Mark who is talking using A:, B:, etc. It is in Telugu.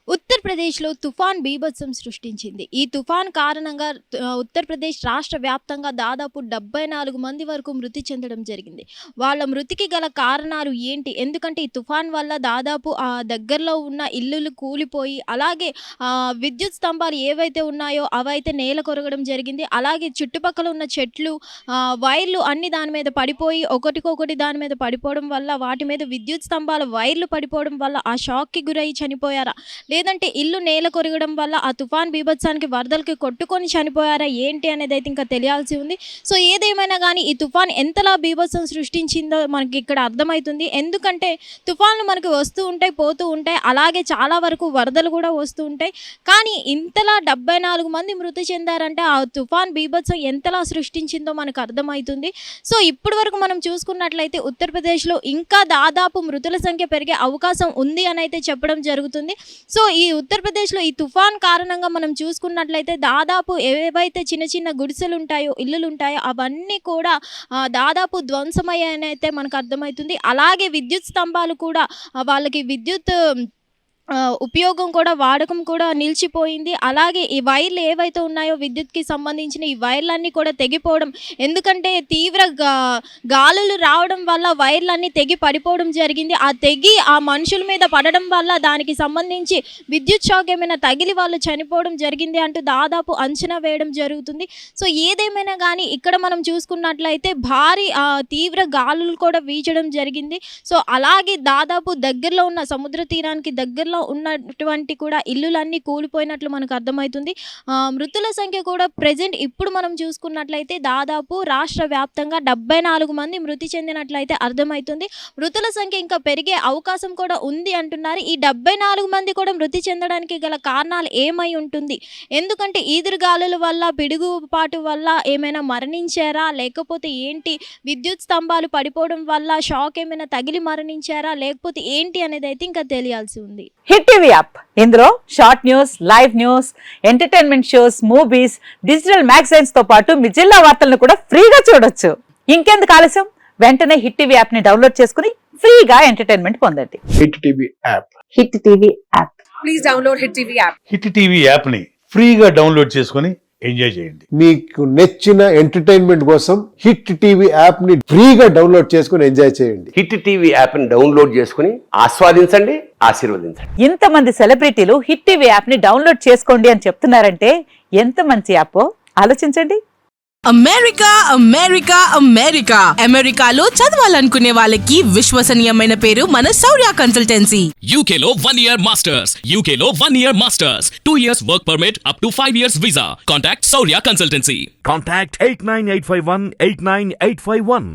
A: ఉత్తరప్రదేశ్లో తుఫాన్ బీభత్సం సృష్టించింది. ఈ తుఫాన్ కారణంగా ఉత్తరప్రదేశ్ రాష్ట్ర వ్యాప్తంగా దాదాపు 74 మంది వరకు మృతి చెందడం జరిగింది. వాళ్ళ మృతికి గల కారణాలు ఏంటి? ఎందుకంటే ఈ తుఫాన్ వల్ల దాదాపు దగ్గరలో ఉన్న ఇల్లులు కూలిపోయి, అలాగే విద్యుత్ స్తంభాలు ఏవైతే ఉన్నాయో అవైతే నేల కొరగడం జరిగింది. అలాగే చుట్టుపక్కల ఉన్న చెట్లు, వైర్లు అన్ని దాని మీద పడిపోయి ఒకటికొకటి దాని మీద పడిపోవడం వల్ల, వాటి మీద విద్యుత్ స్తంభాల వైర్లు పడిపోవడం వల్ల ఆ షాక్‌కి గురయ్యి చనిపోయారా? లేదంటే ఇల్లు నేల కొరగడం వల్ల ఆ తుఫాన్ బీభత్సానికి వరదలకి కొట్టుకొని చనిపోయారా ఏంటి అనేది అయితే ఇంకా తెలియాల్సి ఉంది. సో ఏదేమైనా కానీ ఈ తుఫాన్ ఎంతలా బీభత్సం సృష్టించిందో మనకి ఇక్కడ అర్థమవుతుంది. ఎందుకంటే తుఫాన్లు మనకి వస్తూ ఉంటాయి, పోతూ ఉంటాయి, అలాగే చాలా వరకు వరదలు కూడా వస్తూ ఉంటాయి. కానీ ఇంతలా 74 మంది మృతి చెందారంటే ఆ తుఫాన్ బీభత్సం ఎంతలా సృష్టించిందో మనకు అర్థమవుతుంది. సో ఇప్పటి వరకు మనం చూసుకున్నట్లయితే ఉత్తరప్రదేశ్లో ఇంకా దాదాపు మృతుల సంఖ్య పెరిగే అవకాశం ఉంది అని అయితే చెప్పడం జరుగుతుంది. సో ఈ ఉత్తరప్రదేశ్లో ఈ తుఫాన్ కారణంగా మనం చూసుకున్నట్లయితే దాదాపు ఏవైతే చిన్న చిన్న గుడిసెలు ఉంటాయో, ఇల్లులు ఉంటాయో అవన్నీ కూడా దాదాపు ధ్వంసమయ్యాయని అయితే మనకు అర్థమవుతుంది. అలాగే విద్యుత్ స్తంభాలు కూడా వాళ్ళకి విద్యుత్ ఉపయోగం కూడా, వాడకం కూడా నిలిచిపోయింది. అలాగే ఈ వైర్లు ఏవైతే ఉన్నాయో విద్యుత్కి సంబంధించిన ఈ వైర్లన్నీ కూడా తెగిపోవడం, ఎందుకంటే తీవ్ర గాలులు రావడం వల్ల వైర్లన్నీ తెగి పడిపోవడం జరిగింది. ఆ తెగి ఆ మనుషుల మీద పడడం వల్ల దానికి సంబంధించి విద్యుత్ షాక్ ఏమైనా తగిలి వాళ్ళు చనిపోవడం జరిగింది అంటూ దాదాపు అంచనా వేయడం జరుగుతుంది. సో ఏదేమైనా కానీ ఇక్కడ మనం చూసుకున్నట్లయితే భారీ తీవ్ర గాలులు కూడా వీచడం జరిగింది. సో అలాగే దాదాపు దగ్గరలో ఉన్న సముద్ర తీరానికి దగ్గరలో ఉన్నటువంటి కూడా ఇల్లులన్నీ కూలిపోయినట్లు మనకు అర్థమవుతుంది. మృతుల సంఖ్య కూడా ప్రెజెంట్ ఇప్పుడు మనం చూసుకున్నట్లయితే దాదాపు రాష్ట్ర వ్యాప్తంగా 74 మంది మృతి చెందినట్లయితే అర్థమవుతుంది. మృతుల సంఖ్య ఇంకా పెరిగే అవకాశం కూడా ఉంది అంటున్నారు. ఈ 74 మంది కూడా మృతి చెందడానికి గల కారణాలు ఏమై ఉంటుంది? ఎందుకంటే ఈదురుగాలుల వల్ల, పిడుగుపాటు వల్ల ఏమైనా మరణించారా, లేకపోతే ఏంటి, విద్యుత్ స్తంభాలు పడిపోవడం వల్ల షాక్ ఏమైనా తగిలి మరణించారా, లేకపోతే ఏంటి అనేది అయితే ఇంకా తెలియాల్సి ఉంది.
B: హిట్ టీవీ యాప్, ఇందులో short news, live news, entertainment shows, movies, digital magazines తో పాటు మీ జిల్లా వార్తలను కూడా ఫ్రీగా చూడొచ్చు. ఇంకెందుకు ఆలస్యం, వెంటనే హిట్ టీవీ యాప్ ని డౌన్లోడ్ చేసుకుని ఫ్రీగా ఎంటర్టైన్మెంట్ పొందండి.
C: Hit TV app,
B: hit TV app,
D: please download hit TV app.
E: Hit TV app ని ఫ్రీగా డౌన్లోడ్ చేసుకుని ఎంజాయ్ చేయండి.
C: మీకు నచ్చిన ఎంటర్టైన్మెంట్ కోసం హిట్ టీవీ యాప్ ని ఫ్రీగా డౌన్లోడ్ చేసుకుని ఎంజాయ్ చేయండి.
F: హిట్ టీవీ యాప్ ని డౌన్లోడ్ చేసుకుని ఆస్వాదించండి, ఆశీర్వదించండి.
B: ఇంతమంది సెలబ్రిటీలు హిట్ టీవీ యాప్ ని డౌన్లోడ్ చేసుకోండి అని చెప్తున్నారంటే ఎంత మంచి యాప్ ఆలోచించండి.
D: అమెరికా అమెరికా అమెరికా అమెరికాలో చదవాలనుకునే వాళ్ళకి విశ్వసనీయమైన పేరు మన శౌర్య కన్సల్టెన్సీ.
G: UK లో 1 year masters, UK లో 1 year masters, 2 years work permit up to 5 years visa. Contact Shaurya Consultancy.
H: Contact 89851 89851.